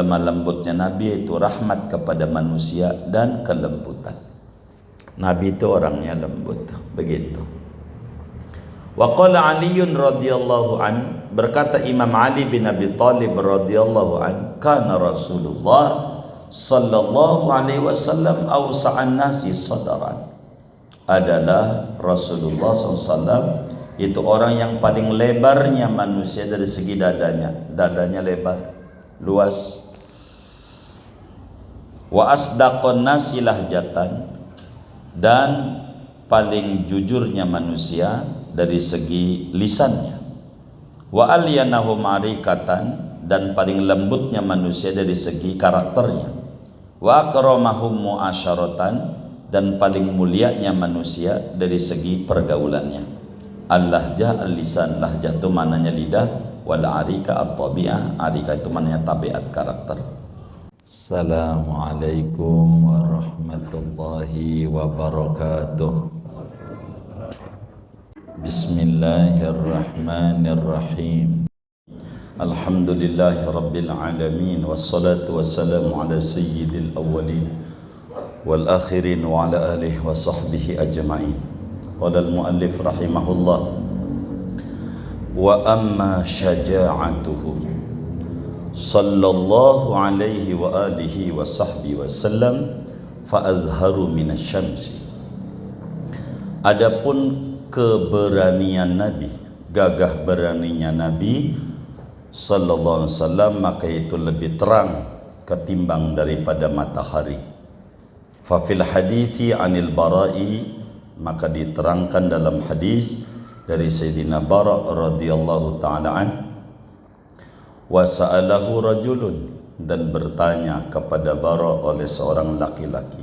lemah lembutnya Nabi itu rahmat kepada manusia dan kelembutan. Nabi itu orangnya lembut, begitu. Wa qala Ali radhiyallahu an, berkata Imam Ali bin Abi Thalib radhiyallahu an, kana Rasulullah sallallahu alaihi wasallam awsa'an nasi sadaran. Adalah Rasulullah SAW itu orang yang paling lebarnya manusia dari segi dadanya lebar, luas. Wa asdaqon nasi lahjatan, dan paling jujurnya manusia dari segi lisannya. Wa alyanahum arikatan, dan paling lembutnya manusia dari segi karakternya. Wa akramahum muasyaratan, dan paling mulianya manusia dari segi pergaulannya. Al-lahjah al-lisan, lahjah itu maknanya lidah, wal arika at-tabi'ah, arika itu maknanya tabiat karakter. Assalamualaikum warahmatullahi wabarakatuh. Bismillahirrahmanirrahim. Alhamdulillahi rabbil alamin, wassalatu wassalamu ala sayyidil awwalin wal akhirin wa ala alihi wa sahbihi ajma'in. Qala al-muallif rahimahullah, wa amma syaja'atuhu sallallahu alaihi wa alihi wa sahbihi wasallam fa azharu minasyamsi. Adapun keberanian Nabi, gagah beraninya Nabi sallallahu alaihi wasallam, maka itu lebih terang ketimbang daripada matahari. Fa fil hadisi anil Bara'i, maka diterangkan dalam hadis dari Sayyidina Bara' radhiyallahu ta'ala an, wa sa'alahu rajulun, dan bertanya kepada Bara' oleh seorang laki-laki,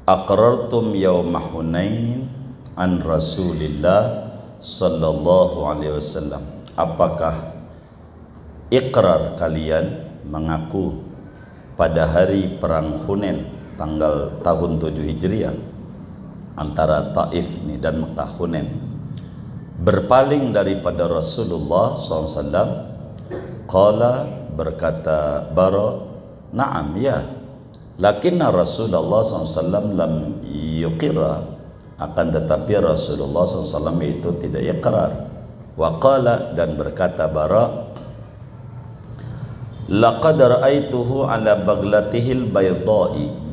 aqrartum yawma Hunainin an Rasulillah sallallahu alaihi wasallam, apakah iqrar kalian, mengaku pada hari perang Hunain tanggal tahun 7 Hijriah antara Taif ni dan Mekah, Hunain, berpaling daripada Rasulullah SAW? Qala, berkata Bara, na'am, ya, lakinna Rasulullah SAW lam yuqira, akan tetapi Rasulullah SAW itu tidak iqrar. Wa qala, dan berkata Bara, laqad ra'aituhu ala baglatihil baydai,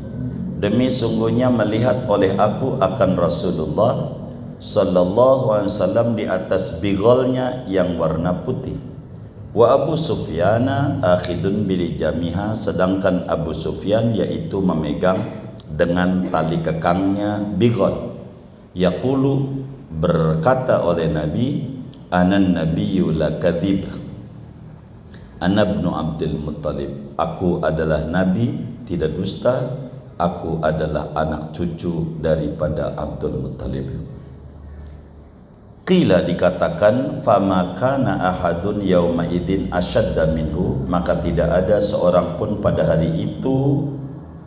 demi sungguhnya melihat oleh aku akan Rasulullah sallallahu alaihi wasallam di atas bigolnya yang warna putih. Wa Abu Sufyana akhidun bilijamiha, sedangkan Abu Sufyan yaitu memegang dengan tali kekangnya bigol. Yaqulu, berkata oleh Nabi, anan nabiyyu la kadhib, ana ibnu Abdul Muttalib, aku adalah nabi tidak dusta, aku adalah anak cucu daripada Abdul Muttalib. Qila, dikatakan, fama kana ahadun yauma idin asyadda minhu, maka tidak ada seorang pun pada hari itu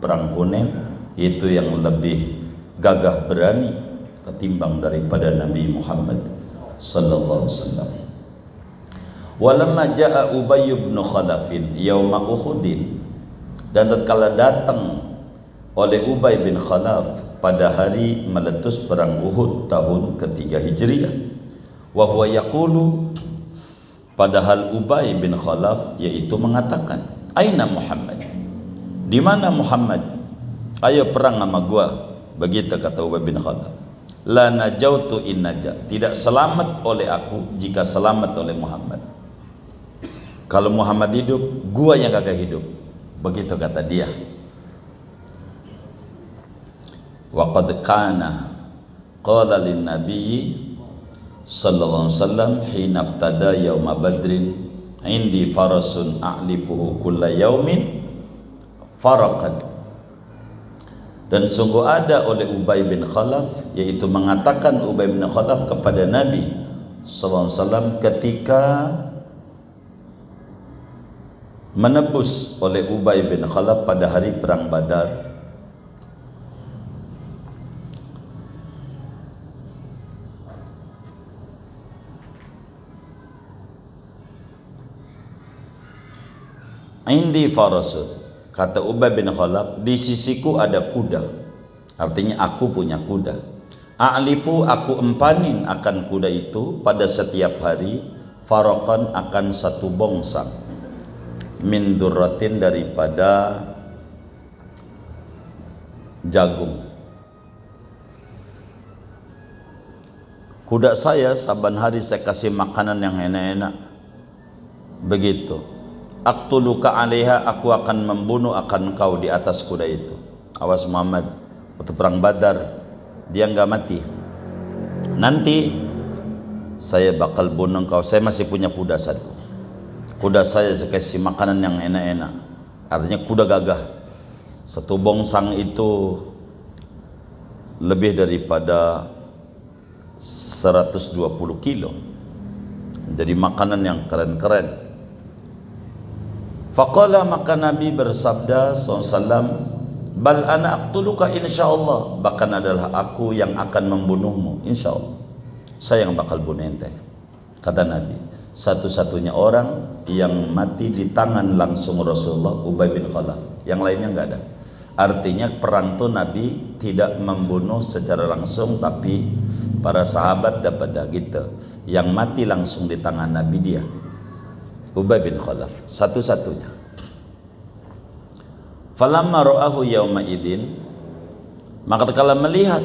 perang Hunain itu yang lebih gagah berani ketimbang daripada Nabi Muhammad sallallahu alaihi wasallam. Walamma jaa Ubay bin Khalaf yauma Uhudin, dan tatkala datang oleh Ubay bin Khalaf pada hari meletus perang Uhud tahun ketiga Hijriah, wa huwa yaqulu, padahal Ubay bin Khalaf yaitu mengatakan, aina Muhammad, di mana Muhammad, ayo perang sama gua, begitu kata Ubay bin Khalaf. La najautu in naja, tidak selamat oleh aku jika selamat oleh Muhammad. Kalau Muhammad hidup, gua yang kagak hidup, begitu kata dia. Wa qad kana qala lin nabiyyi sallallahu alaihi wasallam hina ibtada yauma badrin indi farasun a'lifuhu kulla yaumin faraqan, dan sungguh ada oleh Ubay bin Khalaf, yaitu mengatakan Ubay bin Khalaf kepada Nabi sallallahu alaihi wasallam ketika menebus oleh Ubay bin Khalaf pada hari perang Badar, indi farasun, kata Ubay bin Khalaf, di sisiku ada kuda, artinya aku punya kuda. A'lifu, aku empanin akan kuda itu pada setiap hari, faraqan, akan satu bongsang, min durratin, daripada jagung. Kuda saya saban hari saya kasih makanan yang enak-enak. Begitu. Aqtuluka 'alaiha, aku akan membunuh akan kau di atas kuda itu. Awas Muhammad, waktu perang Badar dia enggak mati. Nanti saya bakal bunuh kau. Saya masih punya kuda satu. Kuda saya kasih makanan yang enak-enak. Artinya kuda gagah. Satu bongsang itu lebih daripada 120 kilo. Jadi makanan yang keren-keren. Faqala, maka Nabi bersabda SAW, bal ana aqtuluka insyaallah, bahkan adalah aku yang akan membunuhmu insyaallah. Saya yang bakal bunuh ente. Kata Nabi, satu-satunya orang yang mati di tangan langsung Rasulullah Ubay bin Khalaf, yang lainnya enggak ada. Artinya perang itu Nabi tidak membunuh secara langsung, tapi para sahabat dapat gitu. Yang mati langsung di tangan Nabi dia Ubay bin Khalaf, satu-satunya. Falamma ra'ahu yauma idin, maka tatkala melihat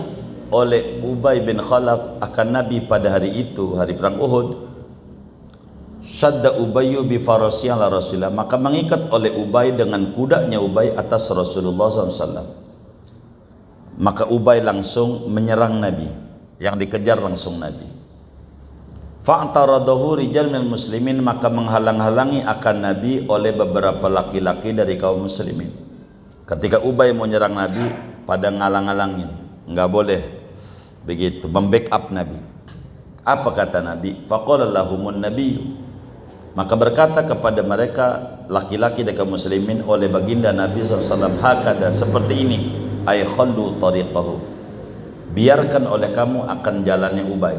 oleh Ubay bin Khalaf akan Nabi pada hari itu, hari perang Uhud, syadda Ubayyu bi farasi ala Rasulillah, maka mengikat oleh Ubay dengan kudanya Ubay atas Rasulullah SAW. Maka Ubay langsung menyerang Nabi, yang dikejar langsung Nabi. Fa'taradahu rijal minal muslimin, maka menghalang-halangi akan Nabi oleh beberapa laki-laki dari kaum muslimin. Ketika Ubay mau nyerang Nabi, pada ngalang-halangin, enggak boleh begitu, membackup Nabi. Apa kata Nabi? Faqala lahumun nabiyyu, maka berkata kepada mereka laki-laki dari kaum muslimin oleh baginda Nabi SAW, hakada, seperti ini, ay khallu tariqahu, biarkan oleh kamu akan jalannya Ubay,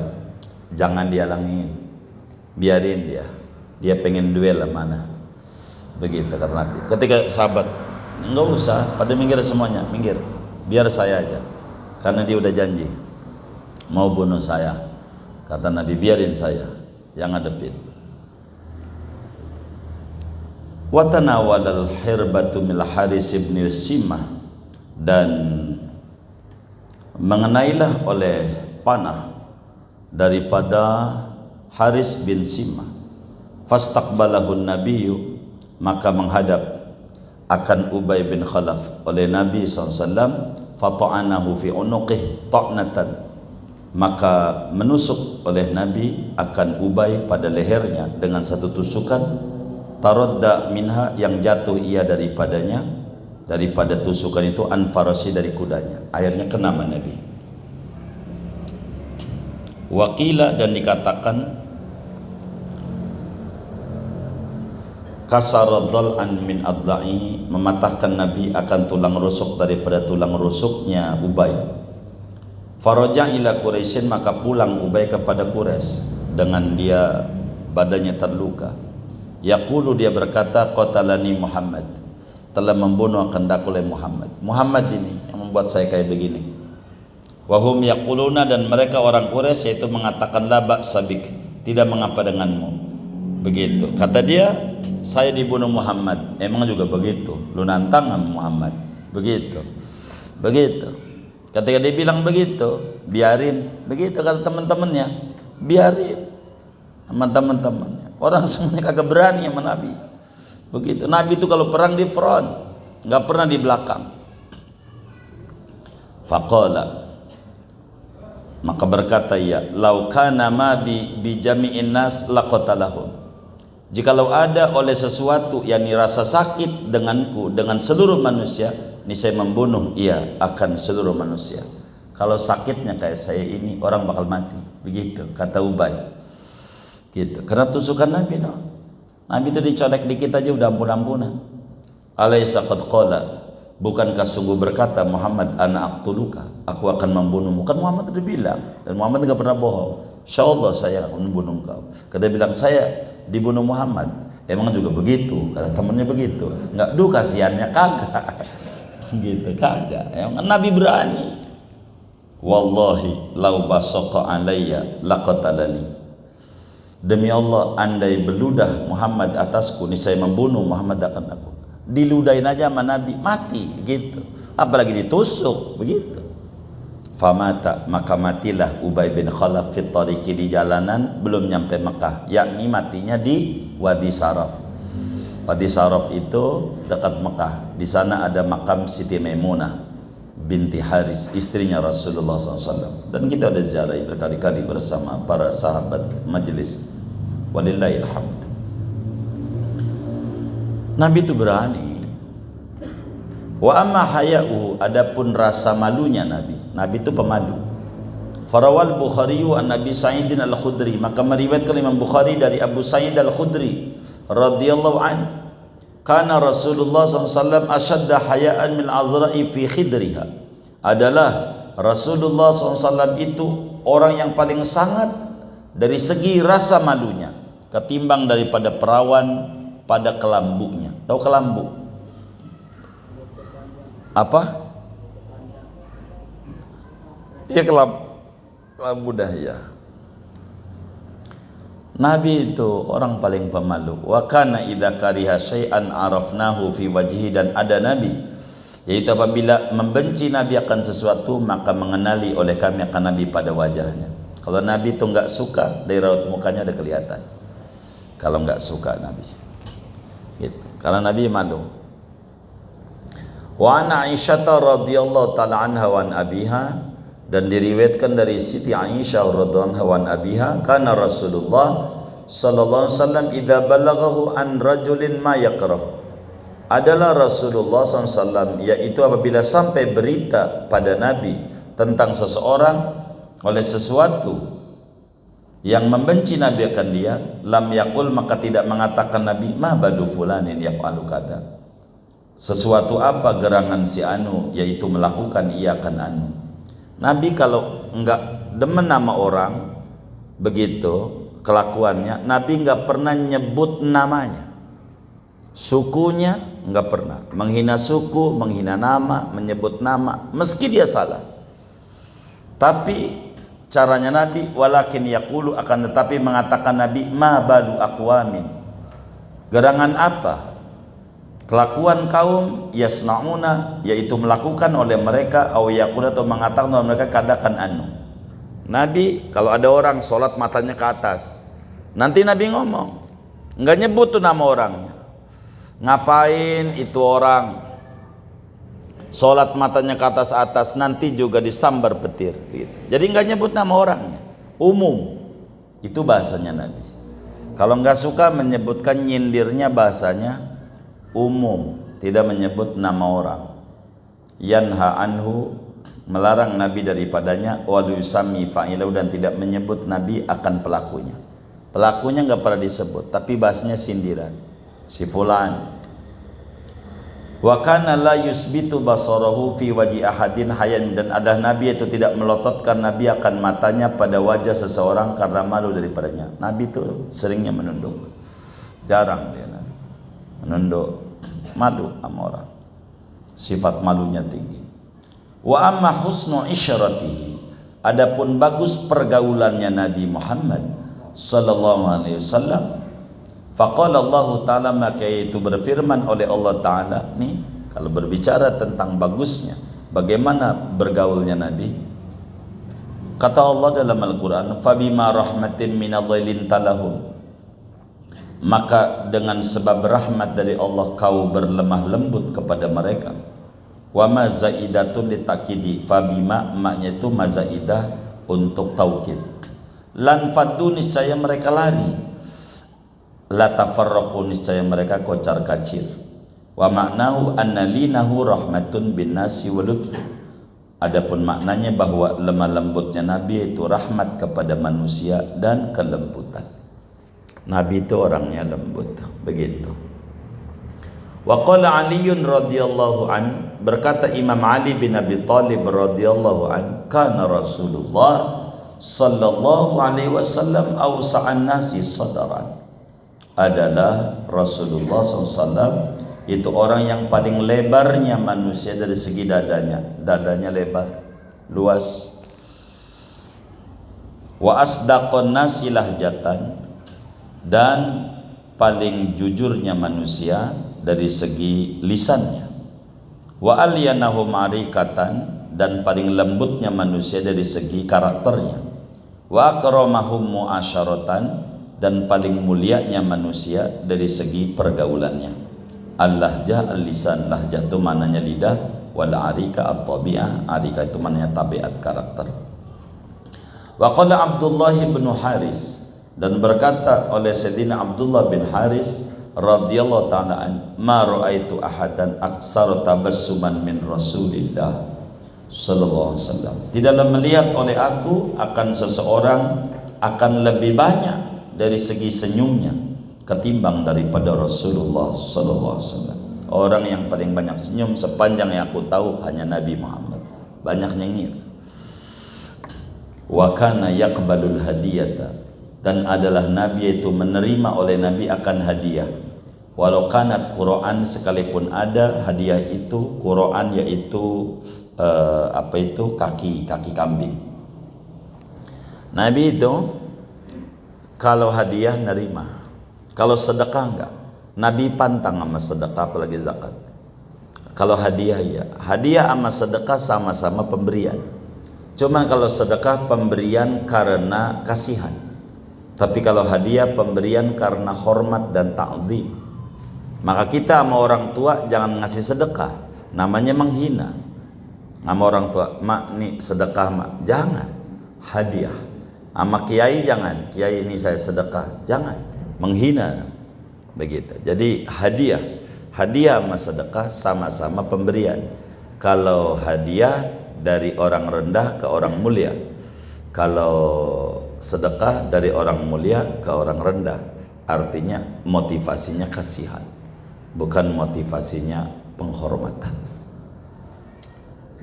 jangan dihalangin, biarin dia pengen duel mana, begitu kata Nabi. Ketika sahabat, enggak usah, pada minggir semuanya, minggir, biar saya aja, karena dia udah janji mau bunuh saya. Kata Nabi, biarin saya yang ngadepin. Wa tanawalal hirbatu mil Haris ibn Simah, dan mengenailah oleh panah daripada Haris bin Simah. Fastaqbalahun nabiyyu, maka menghadap akan Ubay bin Khalaf oleh Nabi SAW. Fata'anahu fi unuqih ta'natan, maka menusuk oleh Nabi akan Ubay pada lehernya dengan satu tusukan. Taradda minha, yang jatuh ia daripadanya, daripada tusukan itu, anfarasi, dari kudanya, akhirnya kena Nabi. Wakila, dan dikatakan kasaradul an min adla'ihi, mematahkan Nabi akan tulang rusuk daripada tulang rusuknya Ubay. Faraja ila Quraisyin, maka pulang Ubay kepada Quraisy dengan dia badannya terluka. Yaqulu, dia berkata, qatalani Muhammad, telah membunuh kehendak oleh Muhammad. Muhammad ini yang membuat saya kayak begini. Wahum yaquluna, dan mereka orang Quraisy yaitu mengatakan, la ba'sa bik, tidak mengapa denganmu. Begitu kata dia, saya dibunuh Muhammad. Emang juga begitu, lu nantang sama Muhammad, begitu. Ketika dia bilang begitu, biarin, begitu kata teman-temannya, biarin sama teman-temannya. Orang semuanya kagak berani sama Nabi. Begitu. Nabi itu kalau perang di front, nggak pernah di belakang. Faqala, maka berkata ya, lau kana ma bi jami'in nas laqatalahum, jikalau ada oleh sesuatu yang rasa sakit denganku, dengan seluruh manusia, ini saya membunuh ia akan seluruh manusia. Kalau sakitnya kayak saya ini, orang bakal mati. Begitu kata Ubay. Gitu. Karena tusukan Nabi, no? Nabi itu dicolek dikit aja udah ampun-ampunan. Alaysa qad qala, bukankah sungguh berkata Muhammad, ana aqtuluka, aku akan membunuhmu. Kan Muhammad udah bilang, dan Muhammad enggak pernah bohong. Insyaallah saya akan membunuh engkau. Kata bilang, saya dibunuh Muhammad, Emang juga begitu, kata temennya begitu. Enggak, kasihannya kagak. Gitu, kagak. Emang Nabi berani. Wallahi lau basaqa alayya laqatalani. Demi Allah, andai beludah Muhammad atasku, niscaya membunuh Muhammad akan aku. Diludahin aja sama Nabi, mati gitu. Apalagi ditusuk, begitu. Famata, maka matilah Ubay bin Khalaf fit tariqi, di jalanan belum nyampe Mekah, yakni matinya di Wadi Saraf. Wadi Saraf itu dekat Mekah. Di sana ada makam Siti Maimunah binti Haris, istrinya Rasulullah SAW. Dan kita ada ziarah berkali-kali bersama para sahabat majelis. Walillahil hamd. Nabi itu berani. Wa amma haya'u, adapun rasa malunya Nabi itu pemalu. Farawal Bukhari an Nabi Sa'idin al-Khudri, maka meriwayatkan Imam Bukhari dari Abu Sa'id al-Khudri radhiyallahu an, kana Rasulullah SAW asyadda haya'an min azra'i fi khidriha, adalah Rasulullah SAW itu orang yang paling sangat dari segi rasa malunya ketimbang daripada perawan pada kelambunya. Tahu kelambu? Apa? Ya, kelambu dahya. Nabi itu orang paling pemalu. Wa kana idza kariha syai'an arafnahu fi wajhi, dan ada Nabi yaitu apabila membenci Nabi akan sesuatu maka mengenali oleh kami akan Nabi pada wajahnya. Kalau Nabi itu enggak suka, dari raut mukanya ada kelihatan. Kalau enggak suka Nabi. Gitu. Karena Nabi malu. Wa an Aisyah radhiyallahu taala anha wa an abiha, dan diriwayatkan dari Siti Aisyah radhiyallahu anha wa an abiha, kana Rasulullah sallallahu alaihi wasallam idza balaghahu an rajulin ma yakrah, adalah Rasulullah SAW yaitu apabila sampai berita pada Nabi tentang seseorang oleh sesuatu yang membenci Nabi akan dia, lam yaqul, maka tidak mengatakan Nabi ma balu fulanin yaf'alu kada, sesuatu apa gerangan si anu, yaitu melakukan ia akan anu. Nabi kalau enggak demen nama orang begitu kelakuannya, Nabi enggak pernah nyebut namanya, sukunya enggak pernah, menghina suku, menghina nama, menyebut nama meski dia salah. Tapi caranya Nabi, walakin yaqulu, akan tetapi mengatakan Nabi, ma balu aqwamin, gerangan apa kelakuan kaum, yasnauna, yaitu melakukan oleh mereka, au yaqul, atau mengatakan oleh mereka, kadakan anu. Nabi kalau ada orang sholat matanya ke atas, nanti Nabi ngomong, enggak nyebut tuh nama orangnya. Ngapain itu orang sholat matanya ke atas, nanti juga disambar petir gitu. Jadi enggak nyebut nama orangnya, umum. Itu bahasanya Nabi. Kalau enggak suka menyebutkan nyindirnya, bahasanya umum, tidak menyebut nama orang. Yanha anhu, melarang Nabi daripadanya, wal yusami fa'ilahu, dan tidak menyebut Nabi akan pelakunya. Pelakunya enggak pernah disebut, tapi bahasanya sindiran, si fulan. Wa kana la yusbitu basarahu fi wajhi ahadin hayan, dan adalah Nabi itu tidak melototkan Nabi akan matanya pada wajah seseorang karena malu daripadanya. Nabi itu seringnya menunduk, jarang dia Nabi menunduk, malu sama orang, sifat malunya tinggi. Wa amma husnu isyaratihi, adapun bagus pergaulannya Nabi Muhammad sallallahu alaihi wasallam, faqala Allah taala, maka itu berfirman oleh Allah taala. Nih kalau berbicara tentang bagusnya bagaimana bergaulnya Nabi, kata Allah dalam Al-Qur'an, fabima rahmatin minallahi lintalahum, maka dengan sebab rahmat dari Allah kau berlemah lembut kepada mereka. Wa ma zaidatun litakidi, fabima maknya itu mazaidah untuk taukid. Lan faddu, niscaya mereka lari. La tafarraqu, niscaya mereka kocar kacir. Wa maknahu anna linahu rahmatun bin nasi walud, adapun maknanya bahwa lemah lembutnya Nabi itu rahmat kepada manusia dan kelembutan. Nabi itu orangnya lembut, begitu. Wa qala Aliun radhiyallahu an, berkata Imam Ali bin Abi Thalib radhiyallahu an, kana Rasulullah sallallahu alaihi wasallam awsa'an nasi sadaran, adalah Rasulullah SAW. Itu orang yang paling lebarnya manusia dari segi dadanya lebar, luas. Wa asdaqon nasi lahjatan, dan paling jujurnya manusia dari segi lisannya. Wa alyanahum arikatan, dan paling lembutnya manusia dari segi karakternya. Wa akramahum muasyaratan, dan paling mulianya manusia dari segi pergaulannya. Al-lahjah al-lisan, lahjah itu maknanya lidah, wal arika at-tabi'ah, arika itu maknanya tabiat, karakter. Wa qala Abdullah bin Haris, dan berkata oleh Sayyidina Abdullah bin Haris radhiyallahu ta'ala an, ma ra'aitu ahadan aksar tabassuman min Rasulillah sallallahu alaihi wasallam. Tidaklah melihat oleh aku akan seseorang akan lebih banyak dari segi senyumnya ketimbang daripada Rasulullah sallallahu alaihi wasallam. Orang yang paling banyak senyum sepanjang yang aku tahu hanya Nabi Muhammad, banyak nyengir. Wa kana yaqbalul hadiyata, dan adalah Nabi itu menerima oleh Nabi akan hadiah. Walau kanat Quran, sekalipun ada hadiah itu Quran, yaitu kaki kambing. Nabi itu kalau hadiah nerima, kalau sedekah enggak. Nabi pantang sama sedekah, apalagi zakat. Kalau hadiah ya, hadiah sama sedekah sama-sama pemberian. Cuman kalau sedekah pemberian karena kasihan, tapi kalau hadiah pemberian karena hormat dan ta'zim. Maka kita sama orang tua jangan ngasih sedekah, namanya menghina. Sama orang tua, mak nih sedekah mak, jangan. Hadiah. Sama kiai jangan, kiai ini saya sedekah, jangan, menghina. Begitu. Jadi hadiah sama sedekah sama-sama pemberian. Kalau hadiah dari orang rendah ke orang mulia, kalau sedekah dari orang mulia ke orang rendah. Artinya motivasinya kasihan, bukan motivasinya penghormatan.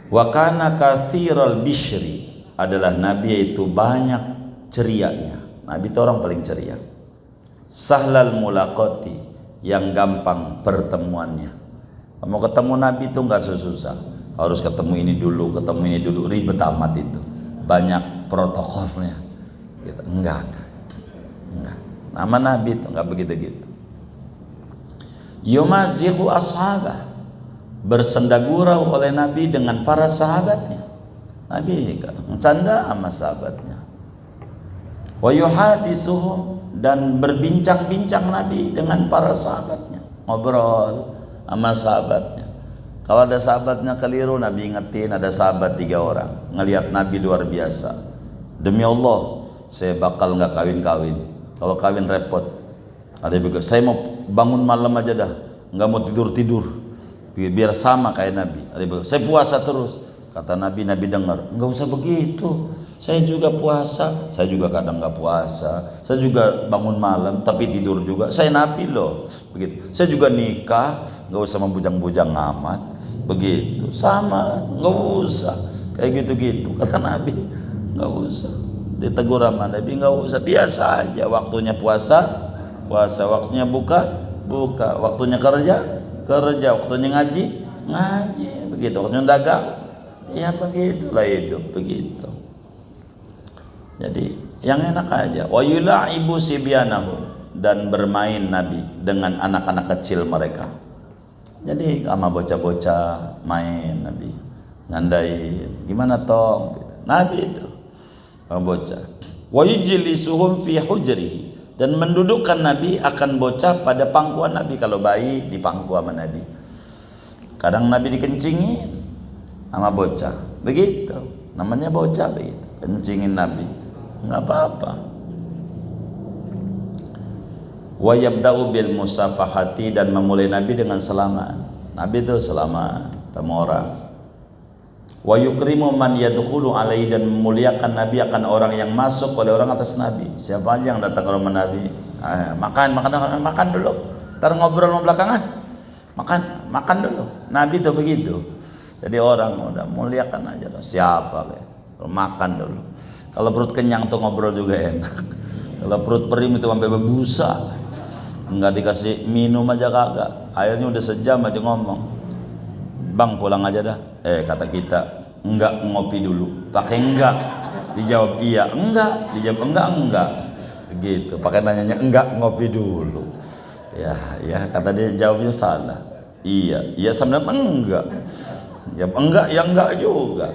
Wa kana katsiral bishri, adalah Nabi itu banyak cerianya. Nabi itu orang paling ceria. Sahlal mulaqati, yang gampang pertemuannya. Mau ketemu Nabi itu enggak susah, harus ketemu ini dulu, ribet amat itu, banyak protokolnya gitu. Enggak. Nama Nabi itu enggak begitu-gitu. Yumazihu ashabah, bersendagurau oleh Nabi dengan para sahabatnya. Nabi bercanda sama sahabatnya. Wa yuhadisuhum, dan berbincang-bincang Nabi dengan para sahabatnya, ngobrol sama sahabatnya. Kalau ada sahabatnya keliru, Nabi ingetin. Ada sahabat 3 orang ngelihat Nabi luar biasa, demi Allah saya bakal nggak kawin. Kalau kawin repot. Ada juga, saya mau bangun malam aja dah, nggak mau tidur biar sama kayak Nabi. Ada juga, saya puasa terus. Kata Nabi dengar, nggak usah begitu, saya juga puasa, saya juga kadang nggak puasa, saya juga bangun malam tapi tidur juga, saya Nabi loh, begitu. Saya juga nikah, nggak usah membujang-bujang amat, begitu, sama, nggak usah kayak gitu-gitu. Kata Nabi, nggak usah. Ditegur sama Nabi, nggak usah, biasa aja. Waktunya puasa, waktunya buka, waktunya kerja, waktunya ngaji, begitu. Waktunya dagang, ya begitulah hidup, begitu. Jadi yang enak aja. Wa yula'ibu sibyanahu, dan bermain Nabi dengan anak-anak kecil mereka. Jadi sama bocah-bocah main Nabi, nyandain, gimana tong? Nabi itu sama bocah. Wa yujlisuhum fi hujrihi, dan mendudukkan Nabi akan bocah pada pangkuan Nabi. Kalau bayi di pangku sama Nabi. Kadang Nabi dikencingin sama bocah, begitu. Namanya bocah, begitu. Kencingin Nabi, nggak apa-apa. Wa yabda'u bil musafahati, dan memulai Nabi dengan selamat. Nabi itu selamat sama orang. Wa yukrimu man yadkhulu alaihi, dan memuliakan Nabi akan orang yang masuk oleh orang atas Nabi. Siapa aja yang datang ke rumah Nabi, makan dulu, ntar ngobrol belakangan, makan dulu. Nabi itu begitu. Jadi orang udah muliakan aja loh. Siapa kayak makan dulu. Kalau perut kenyang tuh ngobrol juga enak. Kalau perut perih itu sampai berbusa, Enggak dikasih minum aja kagak. Akhirnya udah sejam aja ngomong. Bang pulang aja dah. Kata kita, enggak ngopi dulu. Pakai enggak. Dijawab iya, enggak. Dijawab enggak. Gitu. Pakai nanyanya enggak ngopi dulu. Ya kata dia jawabnya salah. Iya sebenarnya enggak. Ya enggak, ya enggak juga.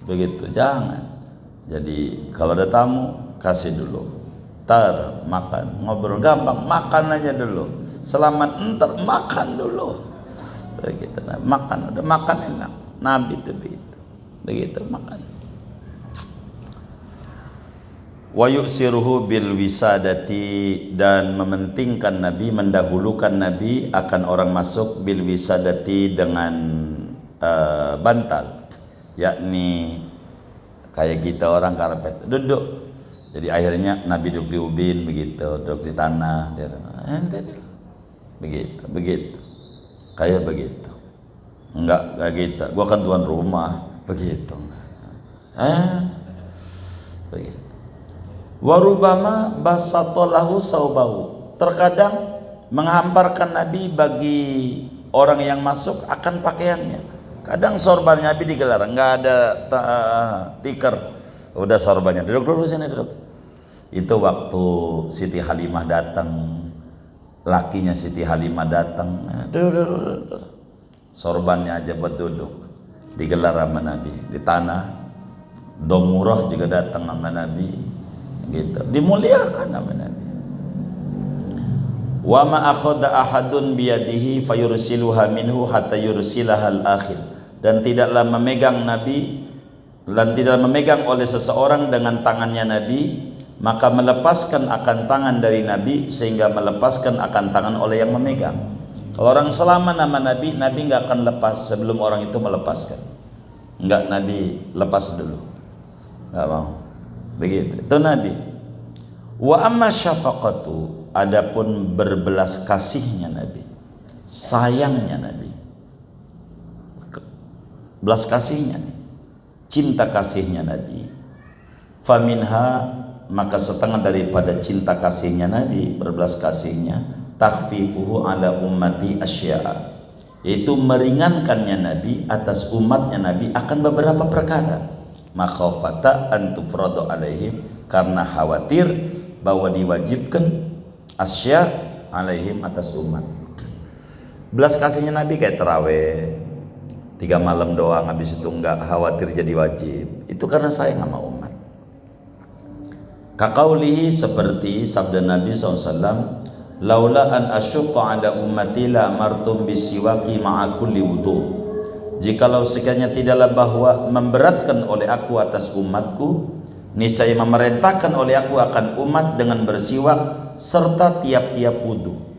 Begitu, jangan. Jadi kalau ada tamu kasih dulu. Makan, ngobrol gampang, makan aja dulu. Selamat entar makan dulu. Begitu, makan, udah makan enak. Nabi itu begitu makan. Wa yu'siruhu bil wisadati, dan mementingkan Nabi, mendahulukan Nabi akan orang masuk bil wisadati dengan bantal, yakni kayak kita orang karpet duduk. Jadi akhirnya Nabi duduk di ubin begitu, duduk di tanah, begitu, kayak begitu. Enggak kayak kita, gua kan tuan rumah, begitu. Begitu. Warubama basatolahu saubahu, terkadang menghamparkan Nabi bagi orang yang masuk akan pakaiannya. Kadang sorban Nabi digelar, enggak ada tikar. Udah sorbannya, duduk sini duduk. Itu waktu Siti Halimah datang, lakinya Siti Halimah datang, duduk. Sorbannya aja buat duduk, digelar sama Nabi di tanah. Domurah juga datang sama Nabi, gitu, dimuliakan sama Nabi. Wa ma akhadha ahadun biyadihi fayursiluha minhu hatta yursilaha al-akhir, dan tidaklah memegang Nabi, dan tidak memegang oleh seseorang dengan tangannya Nabi, maka melepaskan akan tangan dari Nabi sehingga melepaskan akan tangan oleh yang memegang. Kalau orang selama nama Nabi, Nabi nggak akan lepas sebelum orang itu melepaskan. Nggak, Nabi lepas dulu, nggak mau. Begitu, itu Nabi. Wa amma syafaqatu, adapun berbelas kasihnya Nabi, sayangnya Nabi, belas kasihnya, cinta kasihnya Nabi, faminha, maka setengah daripada cinta kasihnya Nabi, berbelas kasihnya, takhfifuhu ala ummati asya'a, yaitu meringankannya Nabi atas umatnya Nabi akan beberapa perkara, makhafata an tufradu alaihim, karena khawatir bahwa diwajibkan asya alaihim atas umat. Belas kasihnya Nabi kayak tarawih 3 malam doang, habis itu enggak khawatir jadi wajib. Itu karena sayang sama umat. Kaqaulihi, seperti sabda Nabi SAW, laula an asyqa ala ummati la amartum bisiwaki ma'a kulli wudu. Jikalau sekiranya tidaklah bahwa memberatkan oleh aku atas umatku, niscaya memerintahkan oleh aku akan umat dengan bersiwak serta tiap-tiap wudu.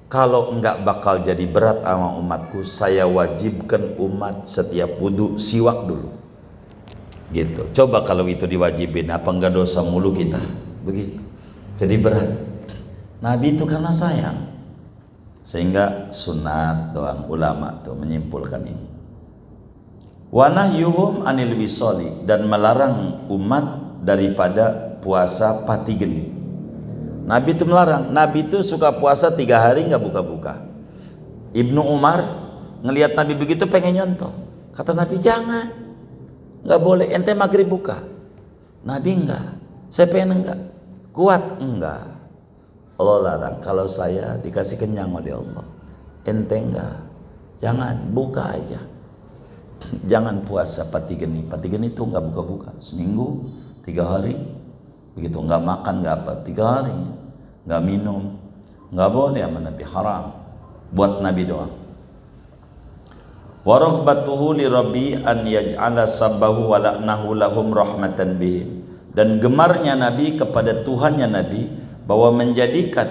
Kalau enggak bakal jadi berat sama umatku, saya wajibkan umat setiap wudu siwak dulu. Gitu. Coba kalau itu diwajibin, apa enggak dosa mulu kita? Begitu. Jadi berat. Nabi itu karena sayang, sehingga sunat doang, ulama tuh menyimpulkan ini. Wa nahyuhum anil wisali, dan melarang umat daripada puasa pati geni. Nabi itu melarang. Nabi itu suka puasa 3 hari nggak buka-buka. Ibnu Umar ngelihat Nabi begitu pengen nyontoh. Kata Nabi, jangan, nggak boleh, ente maghrib buka. Nabi enggak. Saya pengen enggak. Kuat enggak. Allah larang. Kalau saya dikasih kenyang oleh Allah, ente enggak. Jangan, buka aja. Jangan puasa pati geni. Pati geni itu nggak buka-buka. Seminggu 3 hari. Begitu, nggak makan, nggak apa, 3 hari, nggak minum, nggak boleh sama Nabi, haram buat Nabi doang. Wa raghbatuhu li rabbi an yaj'ala sabbahu wa la'nahu lahum rahmatan bihim, dan gemarnya Nabi kepada Tuhannya Nabi, bahwa menjadikan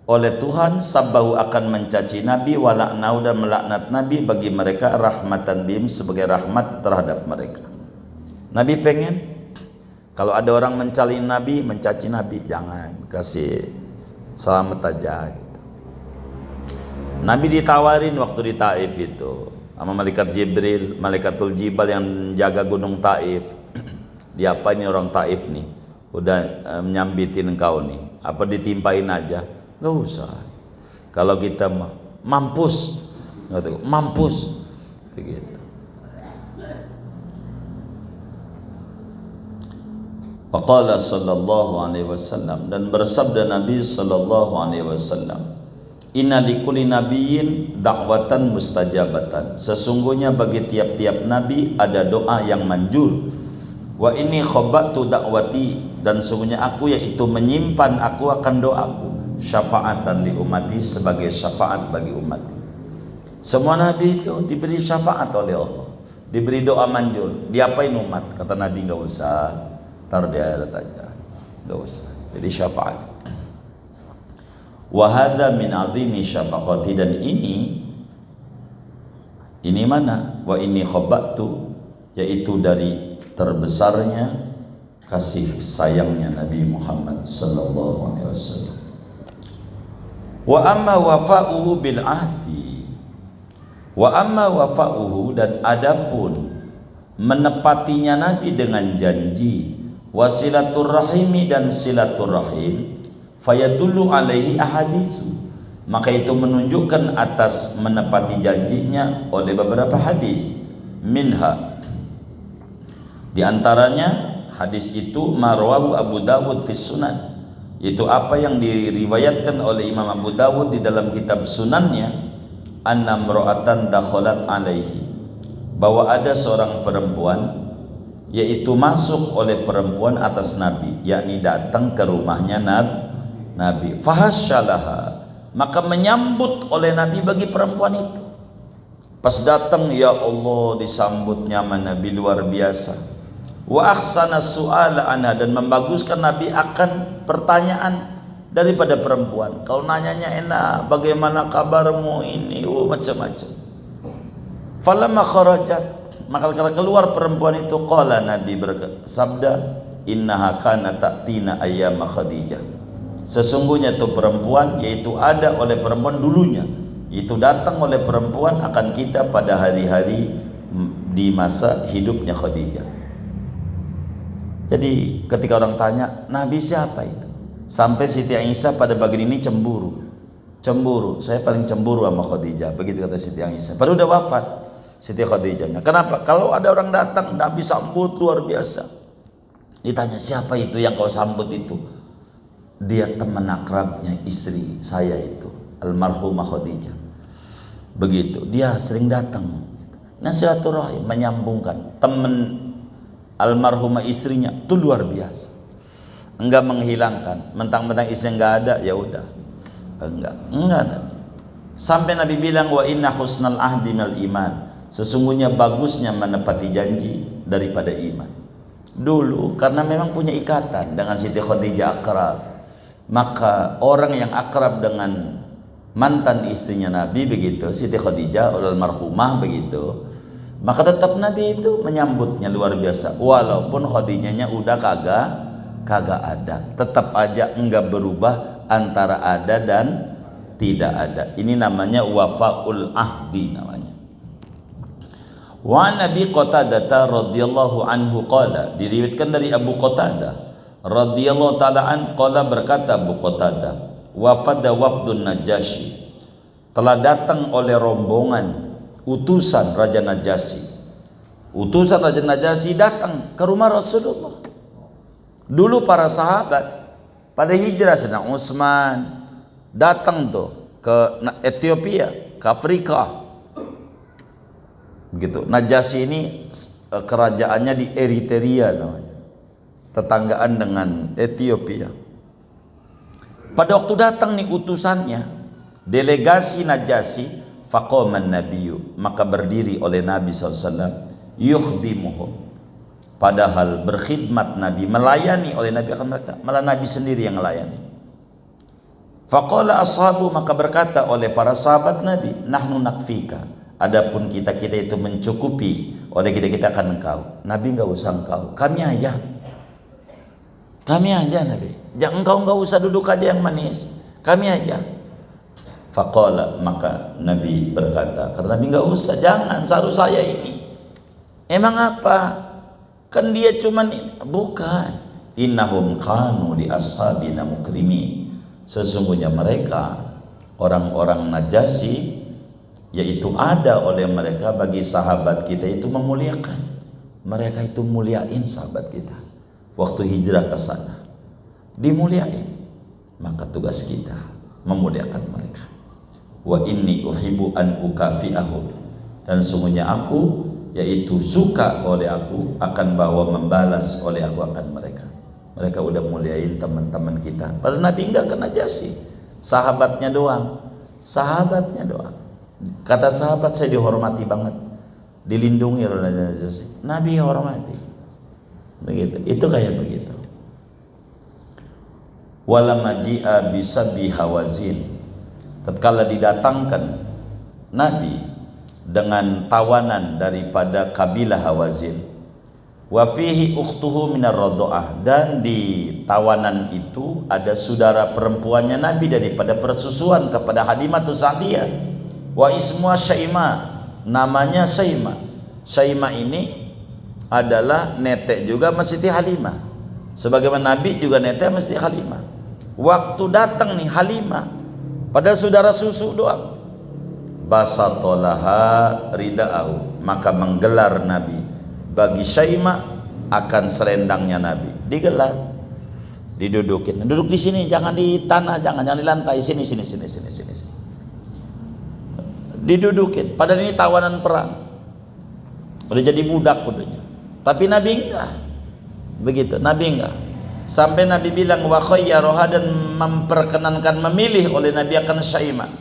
oleh Tuhan sabbahu akan mencaci Nabi, wa la'nahu, dan melaknat Nabi bagi mereka, rahmatan bihim, sebagai rahmat terhadap mereka. Nabi pengen kalau ada orang mencaci Nabi, jangan, kasih selamat aja gitu. Nabi ditawarin waktu di Taif itu sama malaikat Jibril, malaikatul Jibal yang jaga gunung Taif. Diapain nih orang Taif nih? Udah menyambitin engkau nih. Apa ditimpain aja? Nggak usah. Kalau kita mampus, mampus, begitu. Waqala sallallahu alaihi wasallam, dan bersabda Nabi sallallahu alaihi wasallam, inna likulli nabiyyin da'watan mustajabatan, sesungguhnya bagi tiap-tiap nabi ada doa yang manjur. Wa inni khabatu da'wati, dan sesungguhnya aku yaitu menyimpan aku akan doaku, syafaatan li ummati, sebagai syafaat bagi umat. Semua nabi itu diberi syafaat oleh Allah, diberi doa manjur. Diapain umat? Kata Nabi, nggak usah, taruh di akhirat aja, nggak usah. Jadi syafaat. Wa hadza min azimi syafaqati, dan ini mana? Wa inni khabatu, yaitu dari terbesarnya kasih sayangnya Nabi Muhammad sallallahu alaihi wasallam. Wa amma wafa'uhu bil ahdi, wa amma wafa'uhu, dan adapun menepatinya Nabi dengan janji, wasilaturrahimi, dan silaturrahim, fayadullu alaihi ahadisu, maka itu menunjukkan atas menepati janjinya oleh beberapa hadis. Minha, di antaranya hadis itu marwahu Abu Dawud fi Sunan, itu apa yang diriwayatkan oleh Imam Abu Dawud di dalam kitab Sunannya, anna mra'atan dakhalat alaihi, bahwa ada seorang perempuan, yaitu masuk oleh perempuan atas Nabi, yakni datang ke rumahnya Nabi. Fahasyalaha, maka menyambut oleh Nabi bagi perempuan itu. Pas datang, ya Allah, disambut nyaman Nabi, luar biasa. Wa ahsana su'ala anha, dan membaguskan Nabi akan pertanyaan daripada perempuan. Kalau nanyanya enak, bagaimana kabarmu ini, macam-macam. Falamma kharajat, maka keluar perempuan itu, qala, Nabi bersabda, innaha kanat ta'tina ayyama Khadijah, sesungguhnya itu perempuan, yaitu ada oleh perempuan dulunya, itu datang oleh perempuan akan kita pada hari-hari di masa hidupnya Khadijah. Jadi ketika orang tanya, Nabi siapa itu? Sampai Siti Aisyah pada bagian ini cemburu, saya paling cemburu sama Khadijah, begitu kata Siti Aisyah. Padahal udah wafat Siti Khadijahnya. Kenapa? Kalau ada orang datang, Nabi sambut luar biasa. Ditanya, siapa itu yang kau sambut itu? Dia teman akrabnya istri saya itu, almarhumah Khadijah. Begitu, dia sering datang. Nasihaturrahim, menyambungkan. Teman almarhumah istrinya itu luar biasa. Enggak menghilangkan, mentang-mentang istrinya enggak ada, ya udah. Enggak. Sampai Nabi bilang, wa inna husnal ahdi minal iman, sesungguhnya bagusnya menepati janji daripada iman. Dulu karena memang punya ikatan dengan Siti Khadijah akrab, maka orang yang akrab dengan mantan istrinya Nabi, begitu Siti Khadijah almarhumah, begitu, maka tetap Nabi itu menyambutnya luar biasa. Walaupun Khadijahnya udah kagak ada, tetap aja enggak berubah antara ada dan tidak ada. Ini namanya wafaul ahdi namanya. Wa Nabi Qatadah radhiyallahu anhu qala, diriwayatkan dari Abu Qatadah radhiyallahu ta'ala an, qala, berkata Abu Qatadah, wafada wafdun Najasyi, telah datang oleh rombongan utusan Raja Najasyi. Utusan Raja Najasyi datang ke rumah Rasulullah. Dulu para sahabat pada hijrah, sedang Utsman datang tuh ke Ethiopia, ke Afrika. Begitu. Najasyi ini kerajaannya di Eritrea namanya, tetanggaan dengan Ethiopia. Pada waktu datang nih utusannya, delegasi Najasyi, faqaman nabiyyu, maka berdiri oleh Nabi SAW, yukhdimuhum, padahal berkhidmat Nabi, melayani oleh Nabi akan mereka, malah Nabi sendiri yang melayani. Faqala ashabu, maka berkata oleh para sahabat Nabi, nahnu nakfika, adapun kita itu mencukupi, oleh kita akan engkau. Nabi enggak usah engkau, kami aja Nabi. Jangan engkau enggak usah duduk aja yang manis, kami aja. Faqala, maka Nabi berkata, kata Nabi, enggak usah, jangan, seharusnya saya ini. Emang apa? Kan dia cuman ini. Bukan. Innahum kanu li ashabina mukrimin, Sesungguhnya mereka orang-orang Najasyi, yaitu ada oleh mereka bagi sahabat kita itu memuliakan. Mereka itu muliain sahabat kita waktu hijrah ke sana, dimuliain. Maka tugas kita memuliakan mereka. Wa inni uhibbu an ukafi'ahum, dan sungguhnya aku, yaitu suka oleh aku, akan bahwa membalas oleh aku akan mereka. Mereka udah muliain teman-teman kita. Padahal Nabi enggak ke Najasyi, sahabatnya doang. Sahabatnya doang. Kata sahabat, saya dihormati banget, dilindungi oleh Najasyi. Nabi hormati. Begitu. Itu kayak begitu. Wala maji'a bisabi Hawazin, tatkala didatangkan Nabi dengan tawanan daripada kabilah Hawazin. Wa fihi ukhtuhu minar radha'ah, dan di tawanan itu ada saudara perempuannya Nabi daripada persusuan kepada Halimatus Sa'diyah. Wa ismuha Syaimah, namanya Syaimah. Syaimah ini adalah netek juga Siti Halimah, sebagaimana Nabi juga netek Siti Halimah. Waktu datang nih Halimah, pada saudara susu doang, basatolaha rida'ahu, maka menggelar Nabi bagi Syaimah akan selendangnya Nabi. Digelar, didudukin. Duduk di sini, jangan di tanah, jangan di lantai, sini. Didudukin. Padahal ini tawanan perang, udah jadi budak kudanya. Tapi Nabi enggak. Begitu, Nabi enggak. Sampai Nabi bilang wa khayyaroha, dan memperkenankan, memilih oleh Nabi akan Syaimah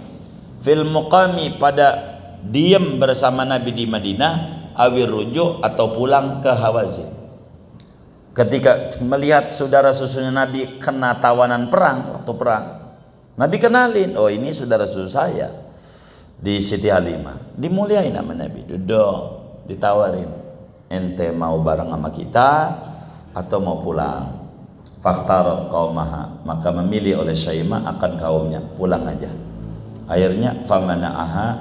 fil muqami, pada diam bersama Nabi di Madinah, awir rujuk, atau pulang ke Hawazin. Ketika melihat saudara susunya Nabi kena tawanan perang, waktu perang, Nabi kenalin, oh ini saudara susu saya di Siti Halimah. Dimuliain nama Nabi, duduk, ditawarin, ente mau bareng sama kita atau mau pulang? Faktarat qaumaha, maka memilih oleh Syaimah akan kaumnya, pulang aja. Akhirnya famata'aha,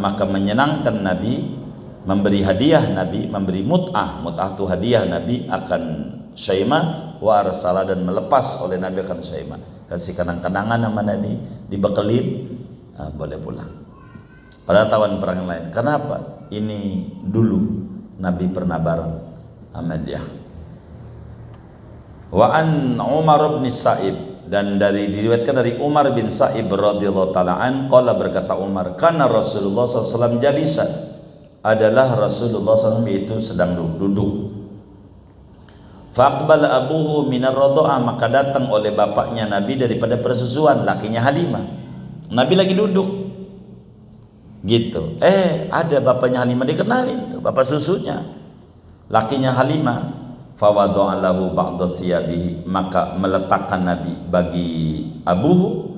maka menyenangkan Nabi, memberi hadiah Nabi, memberi mut'ah itu hadiah Nabi akan Syaimah, wa arsala, dan melepas oleh Nabi akan Syaimah, kasih kenang-kenangan sama Nabi, dibekelin, boleh pulang. Pada tawan perang lain. Kenapa? Ini dulu Nabi pernah bareng sama dia. Wa an Umar bin Sa'ib, dan diriwayatkan dari Umar bin Sa'ib radhiyallahu taala an, qala, berkata Umar, kana Rasulullah SAW jalisan, adalah Rasulullah SAW itu sedang duduk. Faqbala abuhu minar radha'ah, maka datang oleh bapaknya Nabi daripada persusuan, lakinya Halimah. Nabi lagi duduk gitu, ada bapaknya Halimah, dikenalin tuh, bapak susunya, lakinya Halimah. Fawadha'a lahu ba'da siyabihi, maka meletakkan Nabi bagi abuhu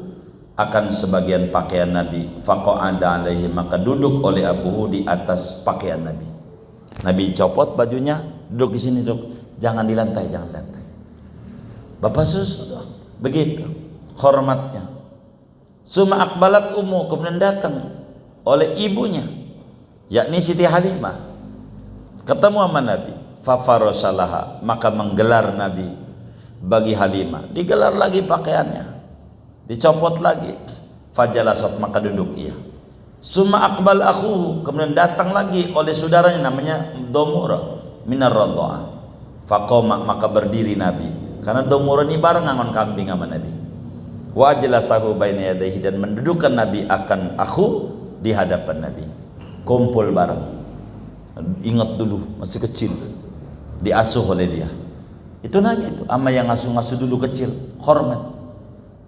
akan sebagian pakaian Nabi. Faqa'ada alaihi, maka duduk oleh abuhu di atas pakaian Nabi. Nabi copot bajunya, duduk di sini, duduk, jangan di lantai, jangan di lantai. Bapak susu begitu hormatnya. Suma akbalat ummu, kemudian datang oleh ibunya, yakni Siti Halimah, ketemu sama Nabi. Fafarosalaha, maka menggelar Nabi bagi Halimah, digelar lagi pakaiannya, dicopot lagi. Fajalasat, maka duduk ia. Summa akbal akhuhu, kemudian datang lagi oleh saudaranya namanya Domura minar radha'ah. Faqoma, maka berdiri Nabi, karena Domura ini bareng ngangon kambing sama Nabi. Wa jalasahu baina yadayhi, dan mendudukkan Nabi akan akhu di hadapan Nabi. Kumpul bareng. Ingat dulu masih kecil, diasuh oleh dia. Itu Nabi itu, ama yang ngasuh-ngasuh dulu kecil, hormat.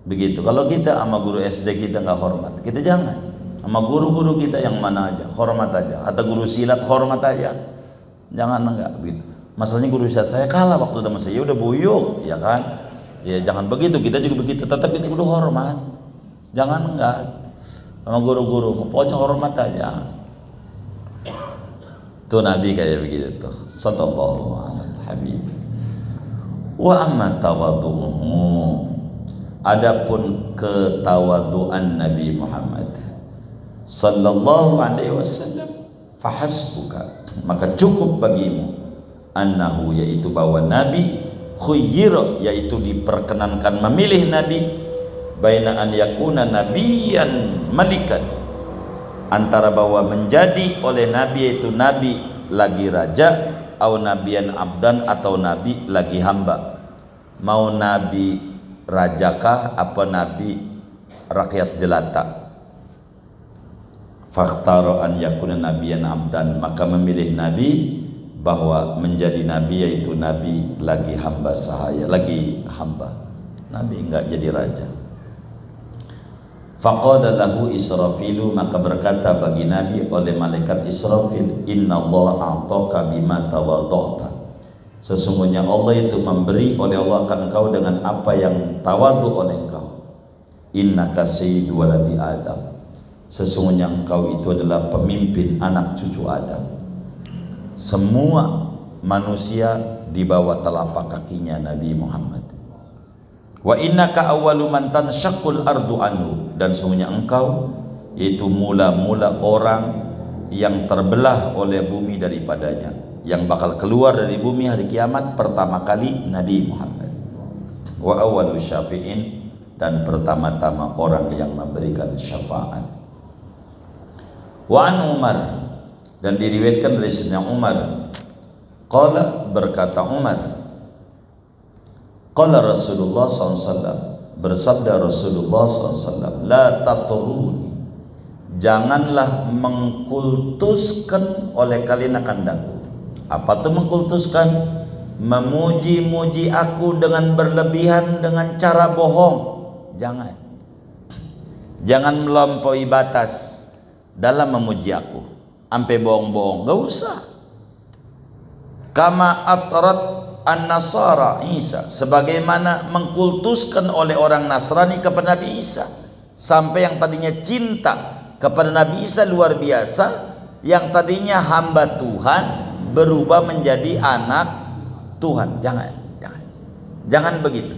Begitu. Kalau kita sama guru SD kita nggak hormat, kita jangan. Sama guru-guru kita yang mana aja, hormat aja. Atau guru silat, hormat aja. Jangan enggak begitu. Masalahnya guru silat saya kalah waktu sama saya, udah buyuk, ya kan? Ya jangan begitu, kita juga begitu. Tetap kita kudu hormat. Jangan enggak. Sama guru-guru, pokoknya hormat aja. Tuh Nabi kayak begitu tuh, sallallahu alaihi habib. Wa amma tawadhu'uhu, adapun ketawaduan Nabi Muhammad sallallahu alaihi wasallam, fahasbuka, maka cukup bagimu, annahu, yaitu bahwa Nabi khuyyira, yaitu diperkenankan memilih nabi, baina an yakuna nabiyan malikan, antara bahwa menjadi oleh nabi yaitu nabi lagi raja, atau nabiyan abdan, atau nabi lagi hamba. Mau nabi rajakah apa nabi rakyat jelata? Fakhtaro an yakuna nabiyan abdan, maka memilih nabi bahwa menjadi nabi yaitu nabi lagi hamba sahaya, lagi hamba, nabi enggak jadi raja. Faqala lahu Israfilu, maka berkata bagi nabi oleh malaikat Israfil, innallaha a'taka bima tawaddu'ta, sesungguhnya Allah itu memberi oleh Allah akan engkau dengan apa yang tawadu oleh engkau. Innaka sayyidu waladi Adam, sesungguhnya engkau itu adalah pemimpin anak cucu Adam. Semua manusia di bawah telapak kakinya Nabi Muhammad. Wa innaka awwalu man tanshaqqul ardu anhu, dan sesungguhnya engkau yaitu mula-mula orang yang terbelah oleh bumi daripadanya, yang bakal keluar dari bumi hari kiamat pertama kali Nabi Muhammad. Wa awwalu syafi'in, dan pertama-tama orang yang memberikan syafaat. Wa an Umar, dan diriwayatkan dari Sayyidina Umar, qala, berkata Umar, qala Rasulullah SAW, bersabda Rasulullah SAW, la taturuni, janganlah mengkultuskan oleh kalian akan daku. Apa itu mengkultuskan? Memuji-muji aku dengan berlebihan, dengan cara bohong. Jangan melampaui batas dalam memuji aku sampai bohong-bohong, gak usah. Kama atrat an-nasara Isa, sebagaimana mengkultuskan oleh orang Nasrani kepada Nabi Isa, sampai yang tadinya cinta kepada Nabi Isa luar biasa, yang tadinya hamba Tuhan berubah menjadi anak Tuhan. Jangan begitu.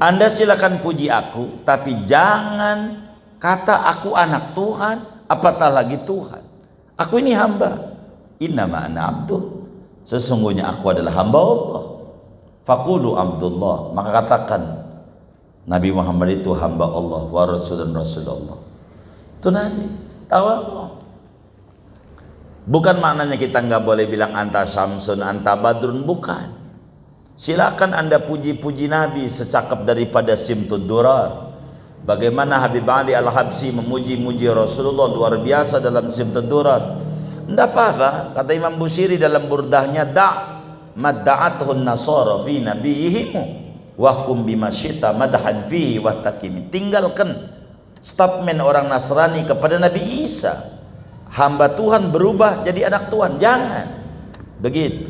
Anda silakan puji aku, tapi jangan kata aku anak Tuhan, apatah lagi Tuhan. Aku ini hamba. Innama ana abdu, sesungguhnya aku adalah hamba Allah. Faqulu Abdullah, maka katakan Nabi Muhammad itu hamba Allah wa rasul dan Rasulullah. Itu Nabi tawadhu. Bukan maknanya kita nggak boleh bilang anta syamsun, anta badrun, bukan. Silakan Anda puji-puji Nabi secakap daripada Simtud Durar. Bagaimana Habib Ali Al-Habsyi memuji-muji Rasulullah luar biasa dalam Simtud Durar. Tidak apa-apa, kata Imam Busiri dalam burdahnya, madda'atuhun nasara fi nabiyihimu wahkum bimasyita madhan fihi wahtakimi. Tinggalkan statement orang Nasrani kepada Nabi Isa, hamba Tuhan berubah jadi anak Tuhan. Jangan begitu.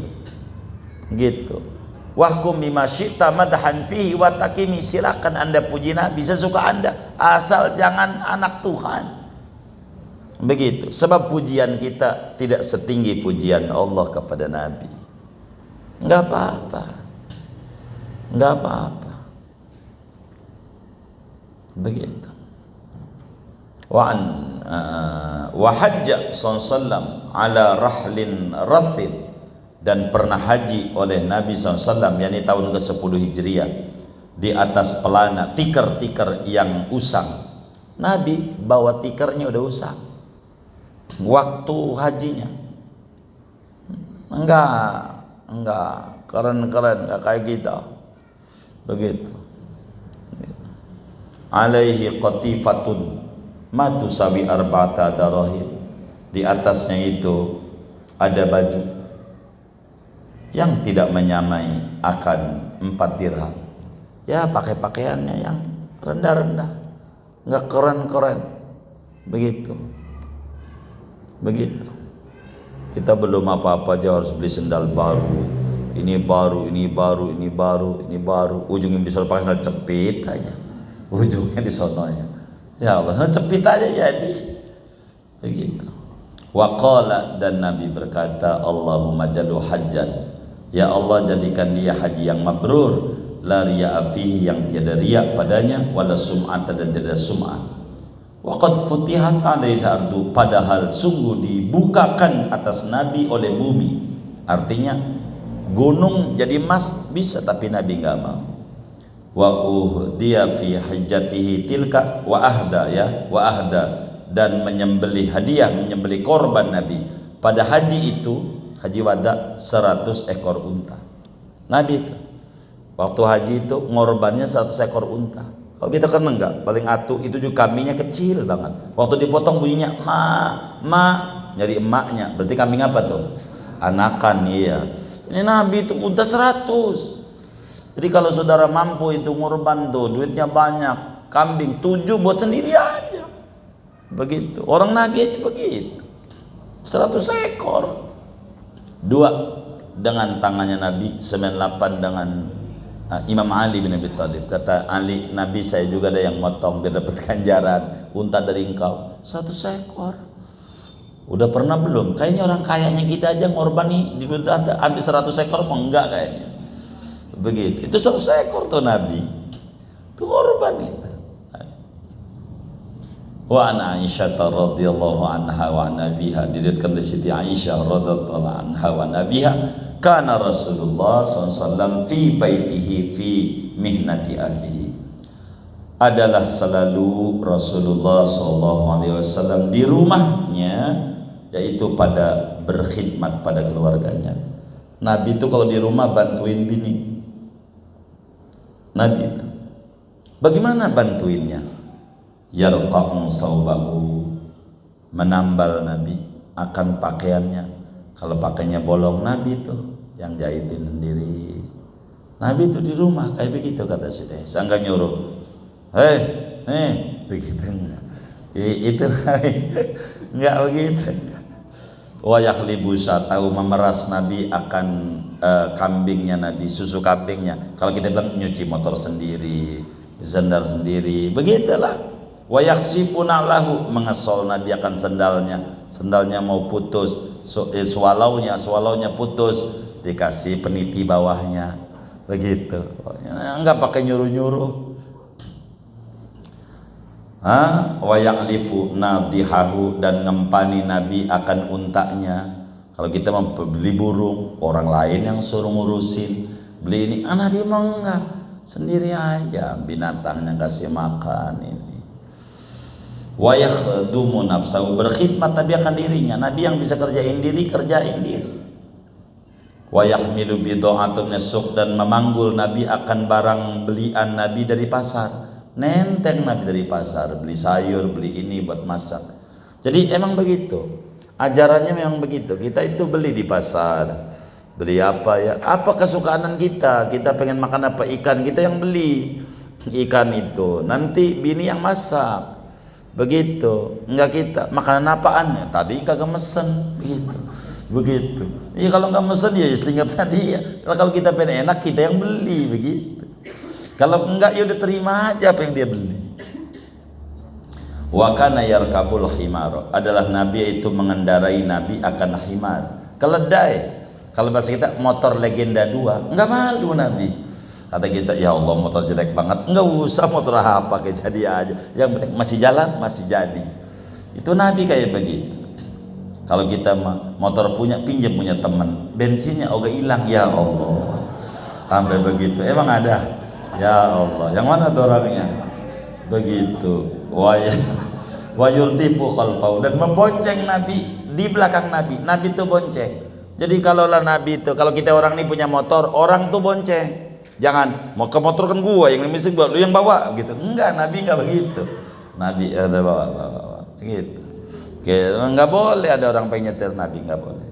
Wahkum bimasyita madhan fihi wahtakimi, silakan Anda puji Nabi sesuka Anda, asal jangan anak Tuhan. Begitu, sebab pujian kita tidak setinggi pujian Allah kepada Nabi. Enggak apa-apa. Begitu. Wa hajja sallallahu ala rahlin rathid, dan pernah haji oleh Nabi SAW, yakni tahun ke-10 Hijriah, di atas pelana tikar-tikar yang usang. Nabi bawa tikarnya udah usang waktu hajinya. Enggak keren-keren, enggak kayak kita. Begitu. Alaihi qatifatun ma tusawi arba'ata darahim, di atasnya itu ada baju yang tidak menyamai akan 4 dirham. Ya, pakai pakaiannya yang rendah-rendah, enggak keren-keren. Begitu. Kita belum apa-apa aja harus beli sendal baru, ini baru, ujungnya bisa pakai sendal cepit aja, ujungnya di sononya. Ya Allah, sendal cepit aja jadi. Begitu. Waqala, dan Nabi berkata, Allahumma jalu hajjan, ya Allah jadikan dia haji yang mabrur, la riya'a fihi, yang tiada riya padanya, wala sum'ata, dan tiada sum'ah. Waqad futihat alaihi ardu, padahal sungguh dibukakan atas Nabi oleh bumi. Artinya gunung jadi emas bisa, tapi Nabi nggak mau. Wa uhdiya fi hajjatihi tilka wa ahda, ya, wa ahda, dan menyembelih hadiah, menyembelih korban Nabi pada haji itu, haji wada, 100 ekor unta. Nabi itu waktu haji itu ngorbannya 100 ekor unta. Kalau kita kan enggak, paling atuh itu juga kambingnya kecil banget. Waktu dipotong bunyinya ma, nyari emaknya. Berarti kambing apa tuh? Anakan, iya. Ini Nabi itu unta 100. Jadi kalau saudara mampu itu ngorban tuh, duitnya banyak, kambing 7 buat sendiri aja. Begitu. Orang Nabi aja begitu. 100 ekor. 2 dengan tangannya Nabi, 98 dengan Imam Ali bin Abi Thalib. Kata Ali, Nabi, saya juga ada yang motong biar dapat ganjaran unta dari engkau. 100 ekor. Udah pernah belum? Kayaknya orang kayanya kita aja ngorban nih di unta hampir 100 ekor mau enggak kayaknya. Begitu. Itu 100 ekor tuh Nabi. Itu korban itu. Wa an Aisyah radhiyallahu anha wa nabiha, diriwayatkan dari Siti Aisyah radhiyallahu anha wa nabiha, kana Rasulullah SAW fi baitihi fi mihnati ahlihi. Adalah selalu Rasulullah SAW di rumahnya, yaitu pada berkhidmat pada keluarganya. Nabi itu kalau di rumah bantuin bini. Nabi itu bagaimana bantuinnya? Yarqa'u saubahu, menambal Nabi akan pakaiannya. Kalau pakainya bolong, Nabi itu yang jahitin sendiri. Nabi itu di rumah kayak begitu, kata Siti. Sangga nyuruh, begitu itu enggak begitu. Wa yakhlibu syatahu, memeras Nabi akan kambingnya Nabi, susu kambingnya. Kalau kita bilang nyuci motor sendiri, sandal sendiri, begitulah. Wa yakhsifuna lahu, mengesol Nabi akan sandalnya mau putus, swalaunya putus, dikasih peniti bawahnya, begitu. Enggak pakai nyuruh-nyuruh. Wa ya'lifu nadihahu, dan ngempani Nabi akan untanya. Kalau kita mau beli burung, orang lain yang suruh ngurusin. Beli ini, Nabi mau enggak, sendiri aja binatangnya kasih makan ini. Wa yakhdumu nafsahu, berkhidmat Nabi akan dirinya. Nabi yang bisa kerjain diri. Wa yahmilu bid'atun nasuq, dan memanggul Nabi akan barang belian Nabi dari pasar. Nenteng Nabi dari pasar, beli sayur, beli ini buat masak. Jadi emang begitu, ajarannya memang begitu. Kita itu beli di pasar, beli apa ya, apa kesukaan kita pengen makan apa, ikan, kita yang beli ikan itu, nanti bini yang masak, begitu. Enggak kita makanan apaan ya, tadi kagak mesen, begitu. Iya, kalau nggak mesen ya seingat tadi ya. Kalau kita pengen enak, kita yang beli, begitu. Kalau enggak ya udah terima aja apa yang dia beli. Wa kana yarkabul himar, adalah Nabi itu mengendarai Nabi akan himar, keledai. Kalau bahasa kita motor legenda 2, enggak malu Nabi. Kata kita, ya Allah motor jelek banget, enggak usah motor apa kayak jadi aja. Yang penting masih jalan, masih jadi. Itu Nabi kayak begitu. Kalau kita motor pinjam punya teman, bensinnya oga hilang, ya Allah. Sampai begitu. Emang ada? Ya Allah, yang mana tuh orangnya? Begitu. Wa yurdifu khalfahu, dan membonceng Nabi di belakang Nabi. Nabi tuh bonceng. Jadi kalau kita orang ini punya motor, orang tuh bonceng. Jangan mau ke motor kan gua yang mesti lu yang bawa gitu. Enggak, Nabi enggak begitu. Nabi ada bawa gitu. Enggak boleh ada orang pengen nyetir Nabi, enggak boleh.